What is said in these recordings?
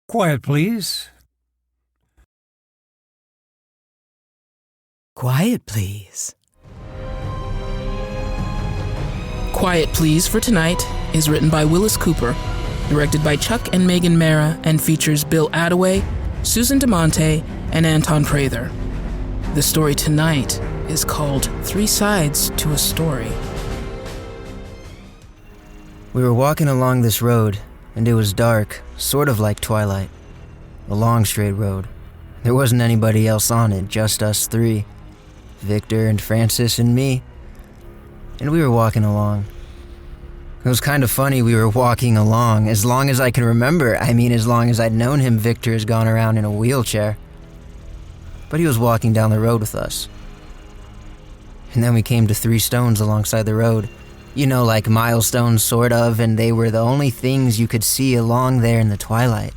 Quiet, please. Quiet, please. Quiet Please for Tonight is written by Willis Cooper, directed by Chuck and Megan Marra, and features Bill Attaway, Susan DeMonte, and Anton Prather. The story tonight is called 3 Sides to a Story. We were walking along this road, and it was dark, sort of like twilight. A long straight road. There wasn't anybody else on it, just us 3. Victor and Francis and me. And we were walking along. It was kind of funny we were walking along, as long as I can remember. I mean, as long as I'd known him, Victor has gone around in a wheelchair. But he was walking down the road with us. And then we came to 3 stones alongside the road. You know, like milestones, sort of, and they were the only things you could see along there in the twilight.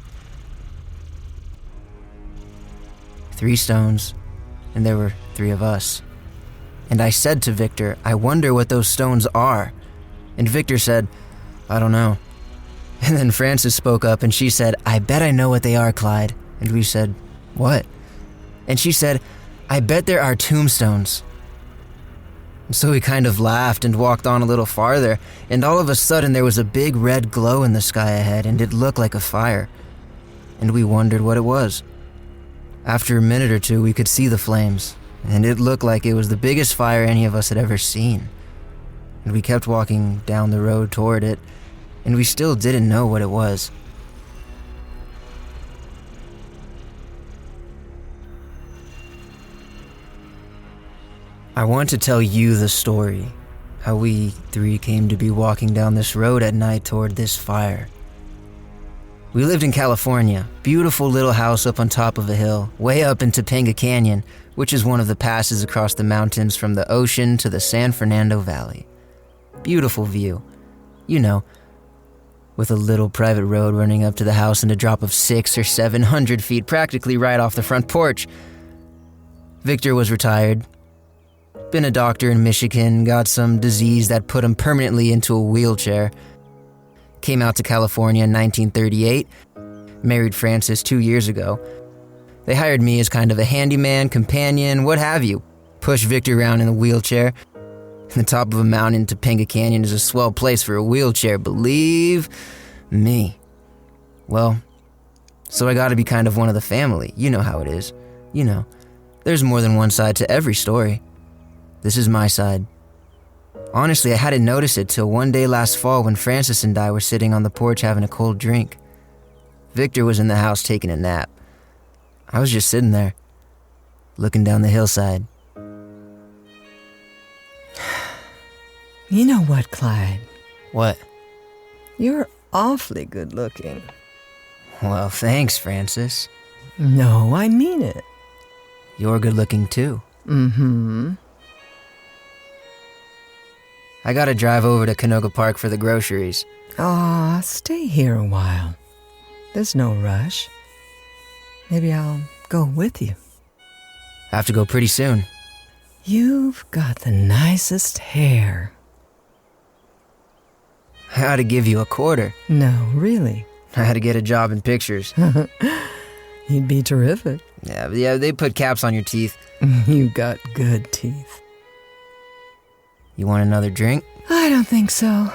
3 stones, and there were 3 of us. And I said to Victor, I wonder what those stones are. And Victor said, I don't know. And then Frances spoke up and she said, I bet I know what they are, Clyde. And we said, what? And she said, I bet there are tombstones. And so we kind of laughed and walked on a little farther, and all of a sudden there was a big red glow in the sky ahead, and it looked like a fire. And we wondered what it was. After a minute or 2, we could see the flames, and it looked like it was the biggest fire any of us had ever seen. And we kept walking down the road toward it, and we still didn't know what it was. I want to tell you the story, how we 3 came to be walking down this road at night toward this fire. We lived in California, beautiful little house up on top of a hill, way up in Topanga Canyon, which is one of the passes across the mountains from the ocean to the San Fernando Valley. Beautiful view, you know, with a little private road running up to the house and a drop of 600 or 700 feet practically right off the front porch. Victor was retired, been a doctor in Michigan, got some disease that put him permanently into a wheelchair. Came out to California in 1938, married Frances 2 years ago. They hired me as kind of a handyman, companion, what have you. Pushed Victor around in a wheelchair. The top of a mountain, Topanga Canyon, is a swell place for a wheelchair, believe me. Well, so I gotta be kind of one of the family. You know how it is. You know, there's more than one side to every story. This is my side. Honestly, I hadn't noticed it till one day last fall when Francis and I were sitting on the porch having a cold drink. Victor was in the house taking a nap. I was just sitting there, looking down the hillside. You know what, Clyde? What? You're awfully good looking. Well, thanks, Francis. No, I mean it. You're good looking too. Mm-hmm. I gotta drive over to Canoga Park for the groceries. Aw, stay here a while. There's no rush. Maybe I'll go with you. I have to go pretty soon. You've got the nicest hair. I ought to give you a quarter. No, really. I had to get a job in pictures. You'd be terrific. Yeah, they put caps on your teeth. You got good teeth. You want another drink? I don't think so.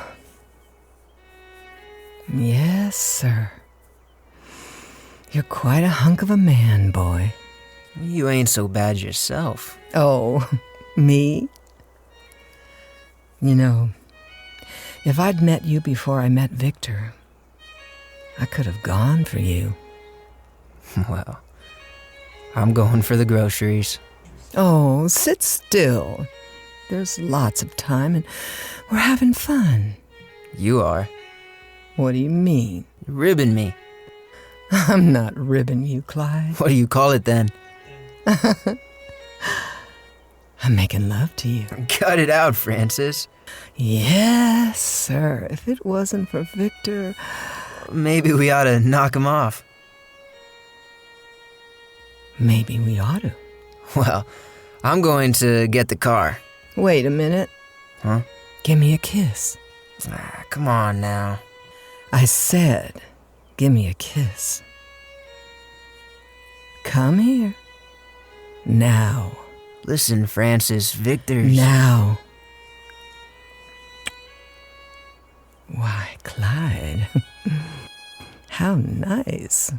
Yes, sir. You're quite a hunk of a man, boy. You ain't so bad yourself. Oh, me? You know, if I'd met you before I met Victor, I could have gone for you. Well, I'm going for the groceries. Oh, sit still. There's lots of time and we're having fun. You are. What do you mean? You're ribbing me. I'm not ribbing you, Clyde. What do you call it then? I'm making love to you. Cut it out, Francis. Yes, sir. If it wasn't for Victor... Maybe we ought to knock him off. Maybe we ought to. Well, I'm going to get the car. Wait a minute. Huh? Give me a kiss. Come on now. I said, give me a kiss. Come here. Now. Listen, Francis, Victor's... Now. Why, Clyde. How nice.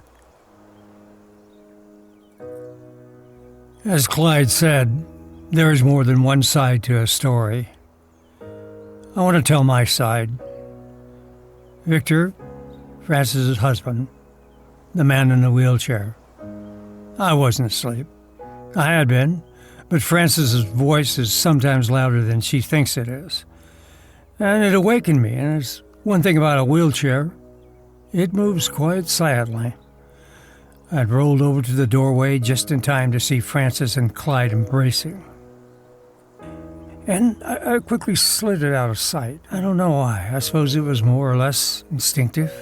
As Clyde said, there is more than one side to a story. I want to tell my side. Victor, Francis's husband, the man in the wheelchair. I wasn't asleep. I had been, but Francis's voice is sometimes louder than she thinks it is. And it awakened me, and there's one thing about a wheelchair. It moves quite silently. I'd rolled over to the doorway just in time to see Francis and Clyde embracing. And I quickly slid it out of sight. I don't know why. I suppose it was more or less instinctive.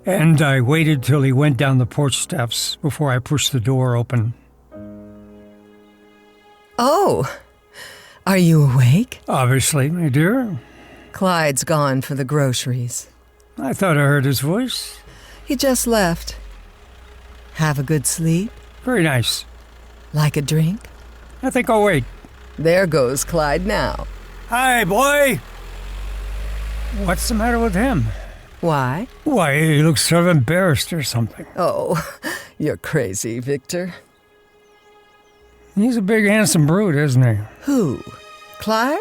And I waited till he went down the porch steps before I pushed the door open. Oh, are you awake? Obviously, my dear. Clyde's gone for the groceries. I thought I heard his voice. He just left. Have a good sleep? Very nice. Like a drink? I think I'll wait. There goes Clyde now. Hi, boy! What's the matter with him? Why? Why, he looks sort of embarrassed or something. Oh, you're crazy, Victor. He's a big, handsome brute, isn't he? Who? Clyde?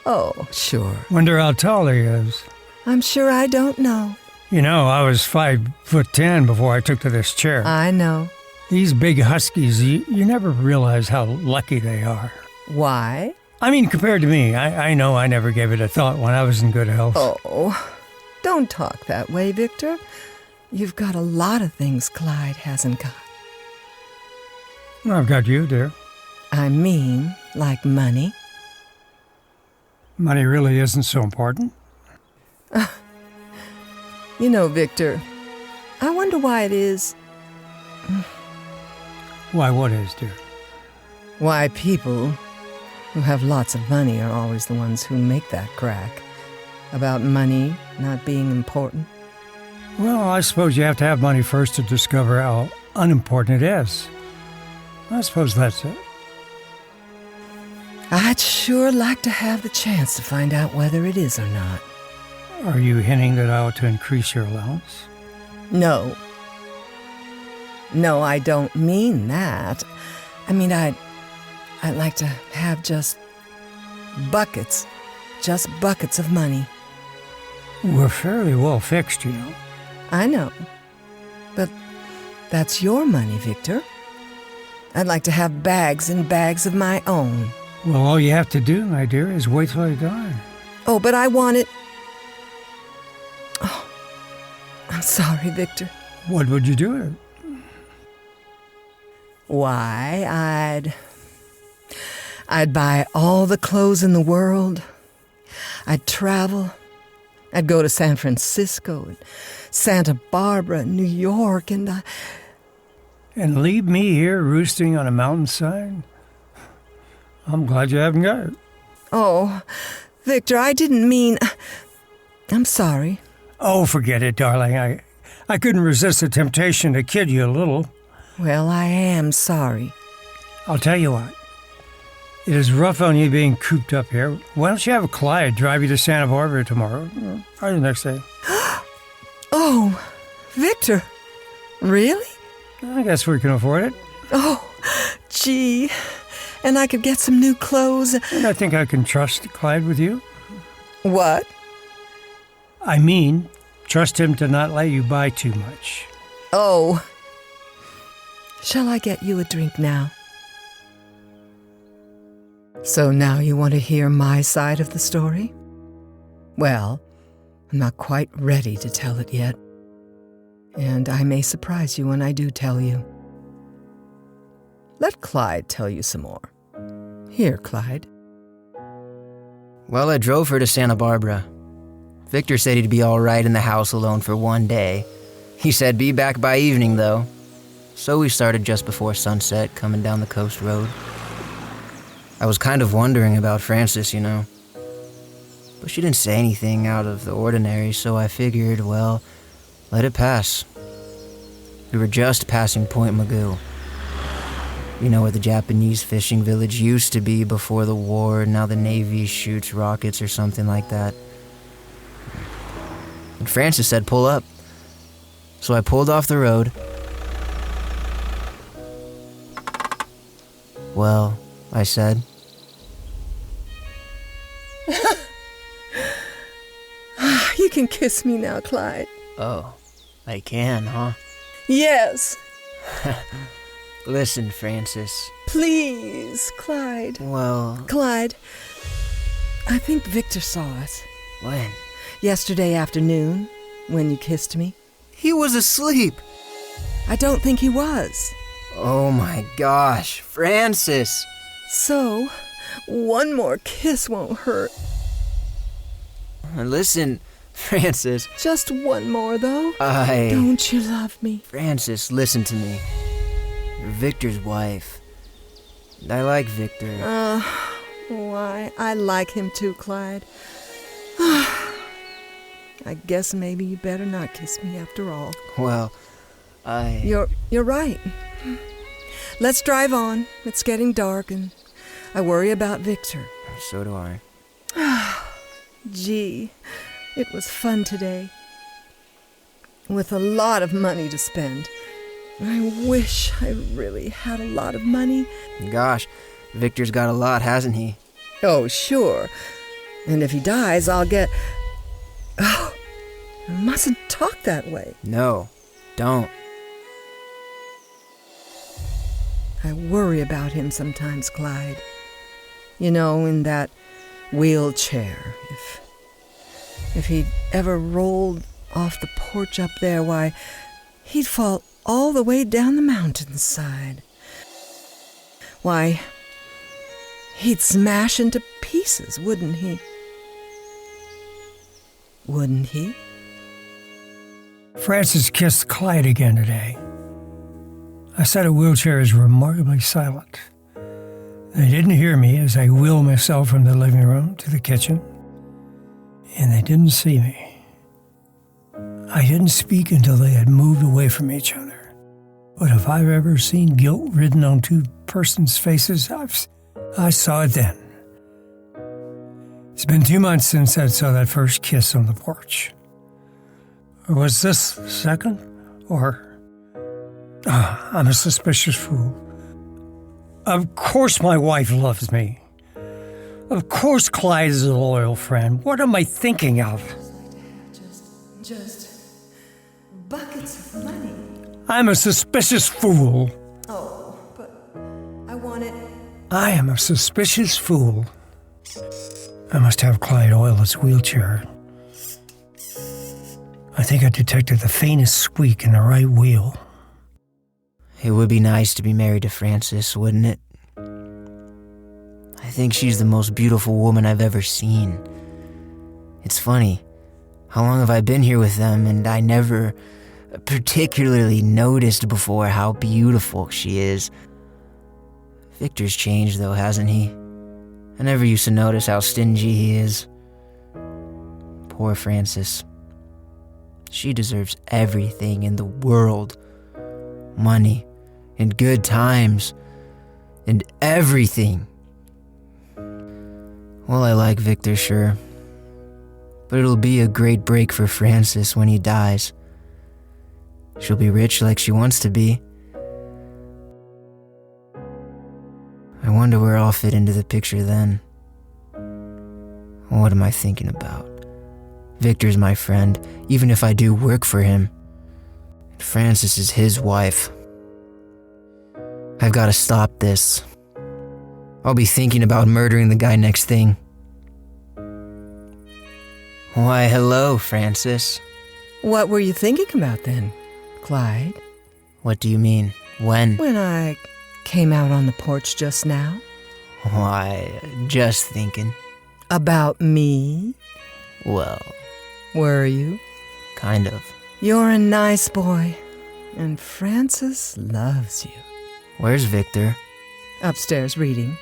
Oh, sure. Wonder how tall he is. I'm sure I don't know. You know, I was 5'10" before I took to this chair. I know. These big huskies, you never realize how lucky they are. Why? I mean, compared to me, I know I never gave it a thought when I was in good health. Oh, don't talk that way, Victor. You've got a lot of things Clyde hasn't got. I've got you, dear. I mean, like money. Money really isn't so important. You know, Victor, I wonder why it is. Why, what is, dear? Why people who have lots of money are always the ones who make that crack about money not being important. Well, I suppose you have to have money first to discover how unimportant it is. I suppose that's it. I'd sure like to have the chance to find out whether it is or not. Are you hinting that I ought to increase your allowance? No. No, I don't mean that. I mean, I'd like to have just buckets of money. We're fairly well fixed, you know. I know. But that's your money, Victor. I'd like to have bags and bags of my own. Well, all you have to do, my dear, is wait till I die. Oh, but I want it. Oh, I'm sorry, Victor. What would you do with it? Why, I'd buy all the clothes in the world. I'd travel. I'd go to San Francisco and Santa Barbara and New York and leave me here roosting on a mountainside? I'm glad you haven't got it. Oh, Victor, I didn't mean... I'm sorry. Oh, forget it, darling. I couldn't resist the temptation to kid you a little. Well, I am sorry. I'll tell you what. It is rough on you being cooped up here. Why don't you have Clyde drive you to Santa Barbara tomorrow? Or the next day. Oh, Victor. Really? I guess we can afford it. Oh, gee. And I could get some new clothes. And I think I can trust Clyde with you. What? I mean, trust him to not let you buy too much. Oh. Shall I get you a drink now? So now you want to hear my side of the story? Well, I'm not quite ready to tell it yet. And I may surprise you when I do tell you. Let Clyde tell you some more. Here, Clyde. Well, I drove her to Santa Barbara. Victor said he'd be all right in the house alone for one day. He said be back by evening, though. So we started just before sunset, coming down the coast road. I was kind of wondering about Francis, you know. But she didn't say anything out of the ordinary, so I figured, well, let it pass. We were just passing Point Magoo. You know where the Japanese fishing village used to be before the war, now the Navy shoots rockets or something like that. And Francis said pull up. So I pulled off the road. Well, I said. You can kiss me now, Clyde. Oh, I can, huh? Yes. Listen, Francis. Please, Clyde. Well... Clyde, I think Victor saw us. When? Yesterday afternoon, when you kissed me. He was asleep. I don't think he was. Oh my gosh, Francis. So, one more kiss won't hurt. Listen, Francis. Just one more, though. Don't you love me? Francis, listen to me. You're Victor's wife. I like Victor. Why? I like him too, Clyde. I guess maybe you better not kiss me after all. Well, You're right. Let's drive on. It's getting dark and I worry about Victor. So do I. Gee, it was fun today. With a lot of money to spend. I wish I really had a lot of money. Gosh, Victor's got a lot, hasn't he? Oh, sure. And if he dies, I'll get... Oh, I mustn't talk that way. No, don't. I worry about him sometimes, Clyde. You know, in that wheelchair. If he'd ever rolled off the porch up there, why, he'd fall all the way down the mountainside. Why, he'd smash into pieces, wouldn't he? Wouldn't he? Francis kissed Clyde again today. I said a wheelchair is remarkably silent. They didn't hear me as I wheeled myself from the living room to the kitchen, and they didn't see me. I didn't speak until they had moved away from each other. But if I've ever seen guilt written on two persons' faces, I saw it then. It's been 2 months since I saw that first kiss on the porch. Or was this the second? Or... I'm a suspicious fool. Of course my wife loves me. Of course Clyde is a loyal friend. What am I thinking of? Just buckets of money. I'm a suspicious fool. Oh, but I want it. I am a suspicious fool. I must have Clyde oil his wheelchair. I think I detected the faintest squeak in the right wheel. It would be nice to be married to Francis, wouldn't it? I think she's the most beautiful woman I've ever seen. It's funny. How long have I been here with them, and I never particularly noticed before how beautiful she is. Victor's changed, though, hasn't he? I never used to notice how stingy he is. Poor Francis. She deserves everything in the world. Money, and good times, and everything. Well, I like Victor, sure. But it'll be a great break for Francis when he dies. She'll be rich like she wants to be. I wonder where I'll fit into the picture then. What am I thinking about? Victor's my friend, even if I do work for him. Francis is his wife. I've got to stop this. I'll be thinking about murdering the guy next thing. Why, hello, Francis. What were you thinking about then, Clyde? What do you mean? When? When I came out on the porch just now? Why, just thinking. About me? Well, Were you? kind of. You're a nice boy, and Francis loves you. Where's Victor? Upstairs reading.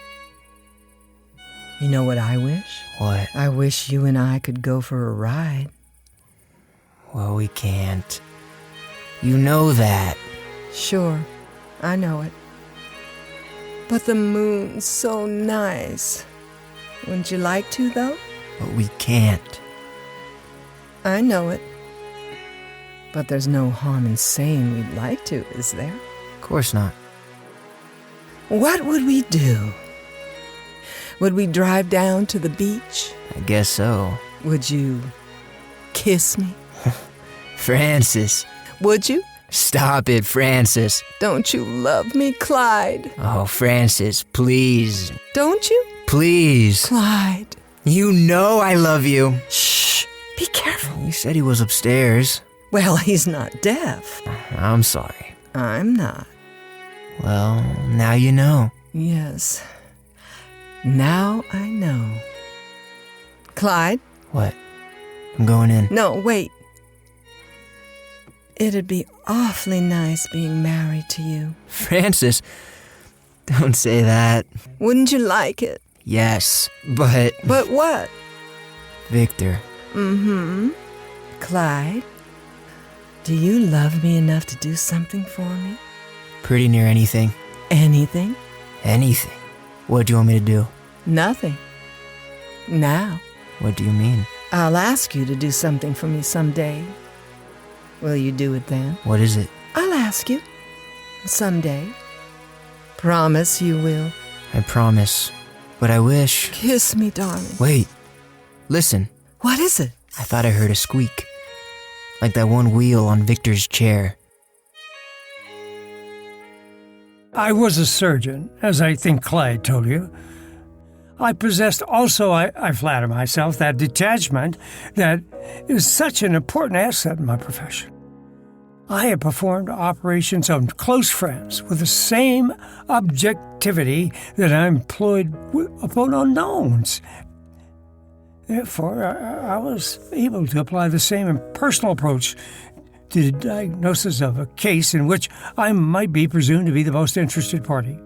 You know what I wish? What? I wish you and I could go for a ride. Well, we can't. You know that. Sure, I know it. But the moon's so nice. Wouldn't you like to, though? But we can't. I know it. But there's no harm in saying we'd like to, is there? Of course not. What would we do? Would we drive down to the beach? I guess so. Would you kiss me? Francis. Would you? Stop it, Francis. Don't you love me, Clyde? Oh, Francis, please. Don't you? Please. Clyde. You know I love you. Shh. Be careful. He said he was upstairs. Well, he's not deaf. I'm sorry. I'm not. Well, now you know. Yes. Now I know. Clyde? What? I'm going in. No, wait. It'd be awfully nice being married to you. Francis, don't say that. Wouldn't you like it? Yes, but... But what? Victor. Mm-hmm. Clyde, do you love me enough to do something for me? Pretty near anything. Anything? Anything. What do you want me to do? Nothing. Now. What do you mean? I'll ask you to do something for me someday. Will you do it then? What is it? I'll ask you. Someday. Promise you will. I promise. But I wish... Kiss me, darling. Wait. Listen. What is it? I thought I heard a squeak. Like that one wheel on Victor's chair. I was a surgeon, as I think Clyde told you. I possessed also, I flatter myself, that detachment that is such an important asset in my profession. I have performed operations on close friends with the same objectivity that I employed upon unknowns. Therefore, I was able to apply the same impersonal approach to the diagnosis of a case in which I might be presumed to be the most interested party.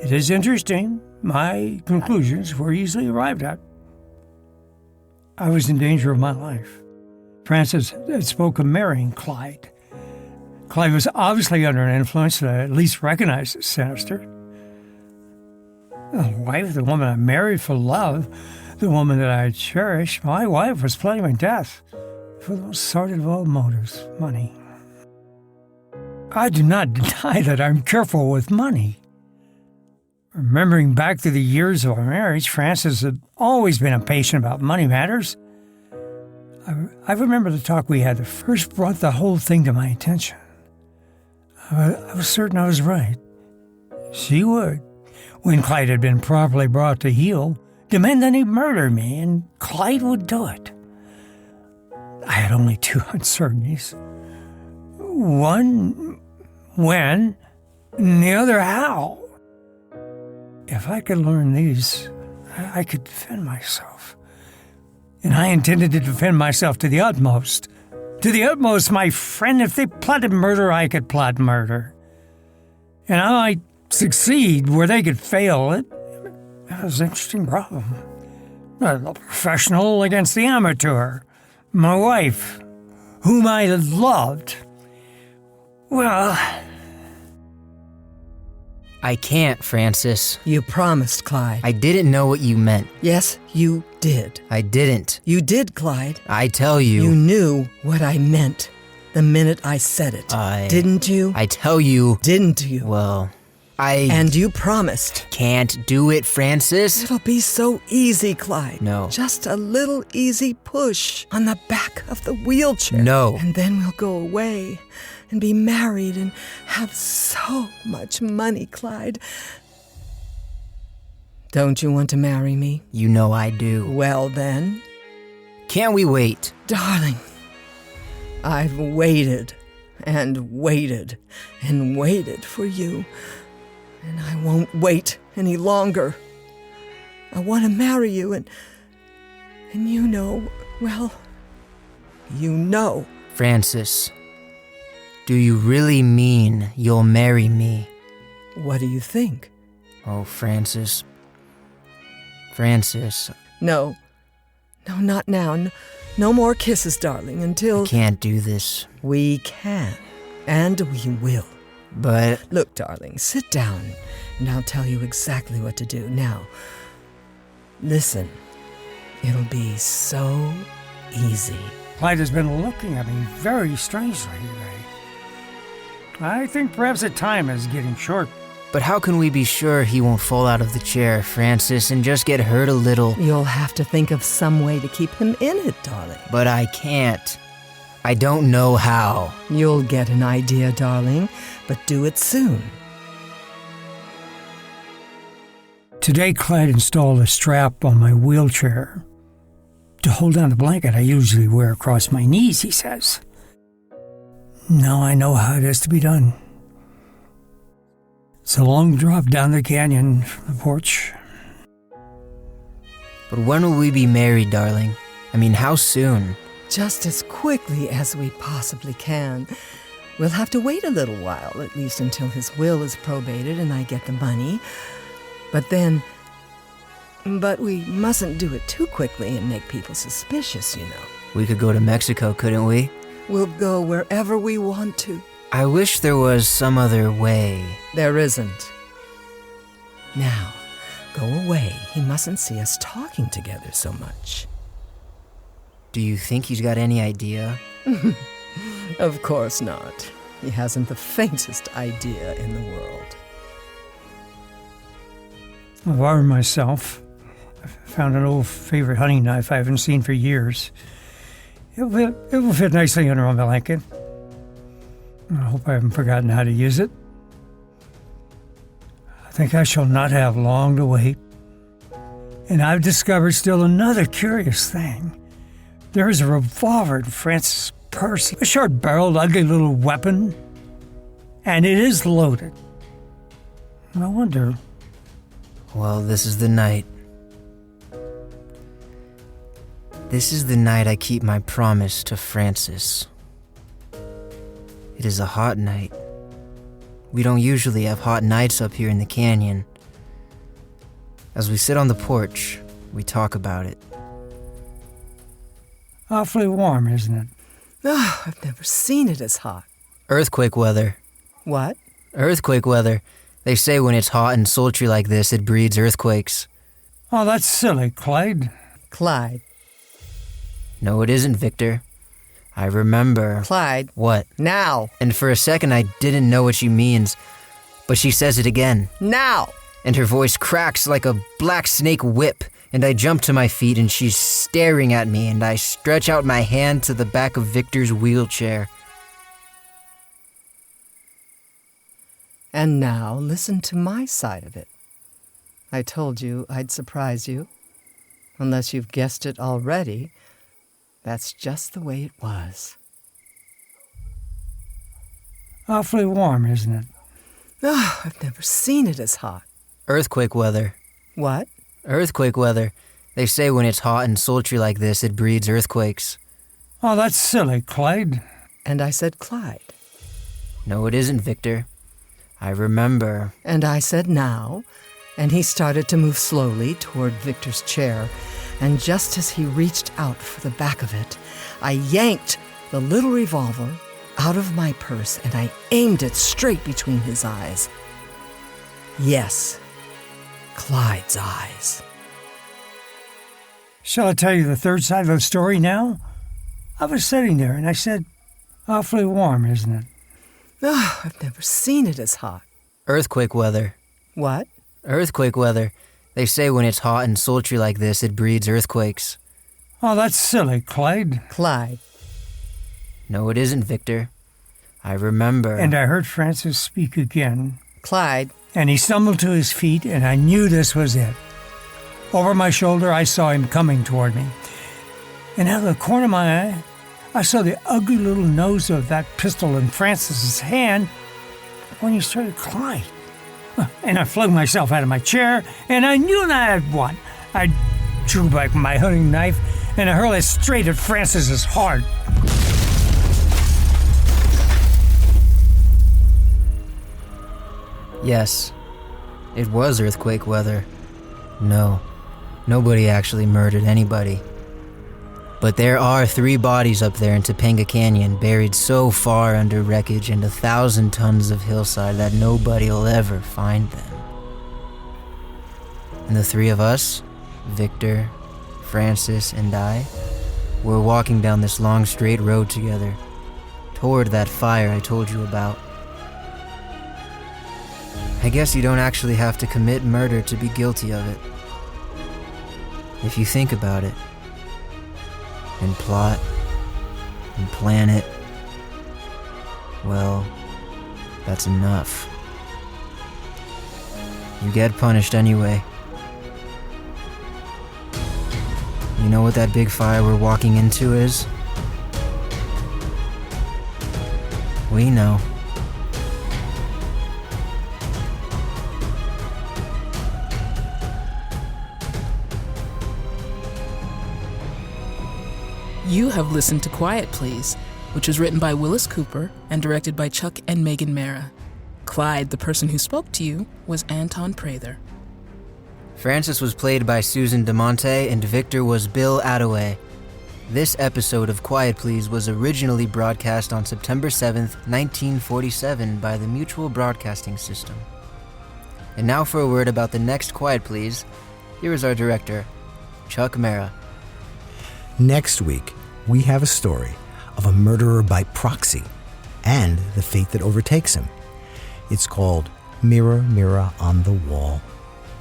It is interesting. My conclusions were easily arrived at. I was in danger of my life. Francis had spoken of marrying Clyde. Clyde was obviously under an influence that I at least recognized as sinister. The wife, the woman I married for love, the woman that I cherished, my wife was plotting my death for the most sordid of all motives, money. I do not deny that I'm careful with money. Remembering back to the years of our marriage, Francis had always been impatient about money matters. I remember the talk we had that first brought the whole thing to my attention. I was certain I was right. She would, when Clyde had been properly brought to heel, demand that he murder me, and Clyde would do it. I had only two uncertainties. One, when, and the other, how. If I could learn these, I could defend myself. And I intended to defend myself to the utmost. To the utmost, my friend. If they plotted murder, I could plot murder. And I might succeed where they could fail. It was an interesting problem. The professional against the amateur. My wife, whom I loved. Well... I can't, Francis. You promised, Clyde. I didn't know what you meant. Yes, you did. I didn't. You did, Clyde. I tell you. You knew what I meant the minute I said it. Didn't you? I tell you. Didn't you? Well, And you promised. Can't do it, Francis. It'll be so easy, Clyde. No. Just a little easy push on the back of the wheelchair. No. And then we'll go away and be married and have so much money, Clyde. Don't you want to marry me? You know I do. Well, then. Can't we wait? Darling, I've waited and waited and waited for you. And I won't wait any longer. I want to marry you and you know, well, you know. Francis, do you really mean you'll marry me? What do you think? Oh, Francis. Francis. No, not now. No more kisses, darling, until... I can't do this. We can. And we will. But Look, darling, sit down, and I'll tell you exactly what to do. Now, listen. It'll be so easy. Clyde has been looking at me very strangely today. I think perhaps the time is getting short. how can we be sure he won't fall out of the chair, Francis, and just get hurt a little? You'll have to think of some way to keep him in it, darling. But I can't. I don't know how. You'll get an idea, darling, but do it soon. Today, Clyde installed a strap on my wheelchair to hold down the blanket I usually wear across my knees, he says. Now I know how it is to be done. It's a long drop down the canyon from the porch. But when will we be married, darling? I mean, how soon? Just as quickly as we possibly can. We'll have to wait a little while, at least until his will is probated and I get the money. But we mustn't do it too quickly and make people suspicious, you know. We could go to Mexico, couldn't we? We'll go wherever we want to. I wish there was some other way. There isn't. Now, go away. He mustn't see us talking together so much. Do you think he's got any idea? Of course not. He hasn't the faintest idea in the world. I've armed myself. I found an old favorite hunting knife I haven't seen for years. It will fit nicely under my blanket. I hope I haven't forgotten how to use it. I think I shall not have long to wait. And I've discovered still another curious thing. There is a revolver in Francis' purse, a short-barreled, ugly little weapon, and it is loaded. I wonder... Well, this is the night. This is the night I keep my promise to Francis. It is a hot night. We don't usually have hot nights up here in the canyon. As we sit on the porch, we talk about it. Awfully warm, isn't it? Oh, I've never seen it as hot. Earthquake weather. What? Earthquake weather. They say when it's hot and sultry like this, it breeds earthquakes. Oh, that's silly, Clyde. Clyde. No, it isn't, Victor. I remember. Clyde. What? Now. And for a second, I didn't know what she means. But she says it again. Now. And her voice cracks like a black snake whip. And I jump to my feet, and she's staring at me, and I stretch out my hand to the back of Victor's wheelchair. And now, listen to my side of it. I told you I'd surprise you. Unless you've guessed it already, that's just the way it was. Awfully warm, isn't it? Oh, I've never seen it as hot. Earthquake weather. What? Earthquake weather. They say when it's hot and sultry like this, it breeds earthquakes. Oh, that's silly, Clyde. And I said Clyde. No, it isn't, Victor. I remember. And I said now, and he started to move slowly toward Victor's chair, and just as he reached out for the back of it, I yanked the little revolver out of my purse and I aimed it straight between his eyes. Yes, Clyde's eyes. Shall I tell you the third side of the story now? I was sitting there and I said, awfully warm, isn't it? Oh, I've never seen it as hot. Earthquake weather. What? Earthquake weather. They say when it's hot and sultry like this, it breeds earthquakes. Oh, that's silly, Clyde. Clyde. No, it isn't, Victor. I remember. And I heard Francis speak again. Clyde. And he stumbled to his feet, and I knew this was it. Over my shoulder, I saw him coming toward me. And out of the corner of my eye, I saw the ugly little nose of that pistol in Francis's hand when he started Clyde. And I flung myself out of my chair, and I knew that I had won. I drew back my hunting knife, and I hurled it straight at Francis's heart. Yes, it was earthquake weather. No, nobody actually murdered anybody. But there are 3 bodies up there in Topanga Canyon, buried so far under wreckage and 1,000 tons of hillside that nobody will ever find them. And the 3 of us, Victor, Francis, and I, were walking down this long straight road together, toward that fire I told you about. I guess you don't actually have to commit murder to be guilty of it. If you think about it, and plot, and plan it, well, that's enough. You get punished anyway. You know what that big fire we're walking into is? We know. You have listened to Quiet Please, which was written by Willis Cooper and directed by Chuck and Megan Marra. Clyde, the person who spoke to you, was Anton Prather. Francis was played by Susan DeMonte and Victor was Bill Attaway. This episode of Quiet Please was originally broadcast on September 7th, 1947 by the Mutual Broadcasting System. And now for a word about the next Quiet Please. Here is our director, Chuck Marra. Next week, we have a story of a murderer by proxy and the fate that overtakes him. It's called Mirror, Mirror on the Wall.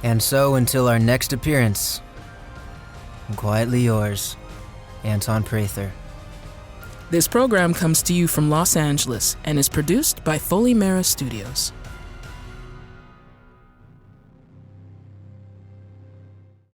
And so, until our next appearance, I'm quietly yours, Anton Prather. This program comes to you from Los Angeles and is produced by Foley Marra Studios.